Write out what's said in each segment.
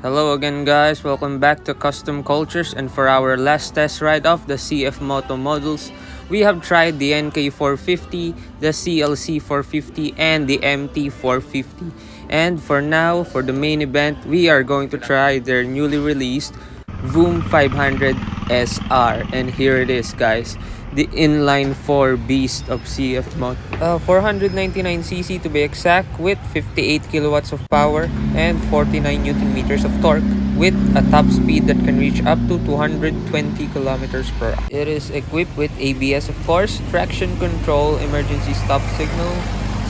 Hello again guys, welcome back to Custom Cultures, and for our last test ride of the CFmoto models, we have tried the NK450, the CLC450, and the MT450. And for now, for the main event, we are going to try their newly released Voom 500 SR. And here it is guys, the inline-4 beast of CFmoto. 499cc to be exact, with 58 kilowatts of power and 49 newton meters of torque, with a top speed that can reach up to 220 kilometers per hour. It is equipped with ABS, of course, traction control, emergency stop signal,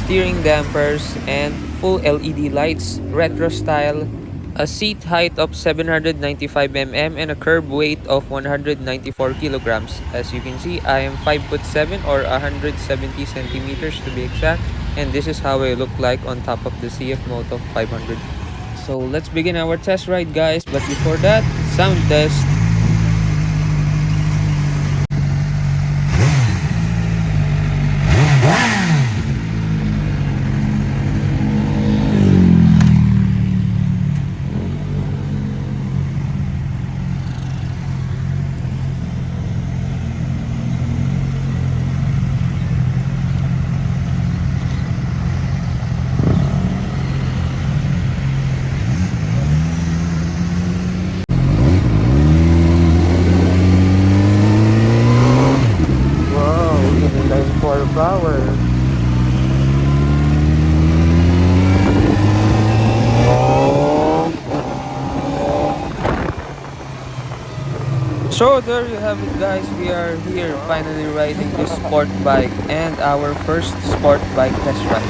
steering dampers, and full LED lights, retro style, a seat height of 795 mm, and a curb weight of 194 kilograms. As you can see, I am 5'7" or 170 centimeters to be exact, and this is how I look like on top of the CFmoto 500. So let's begin our test ride guys, but before that, sound test. Wow, inline-4 power. So there you have it guys, we are here finally riding this sport bike and our first sport bike test ride.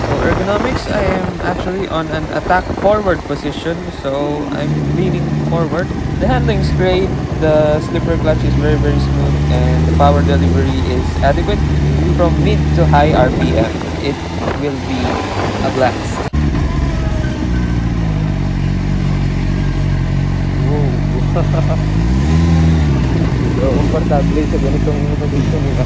So ergonomics, I am actually on an attack forward position, so I'm leaning forward. The handling's great, the slipper clutch is very smooth, and the power delivery is adequate. From mid to high RPM, it will be a blast. Whoa. So, komportable sa ganitong position, diba?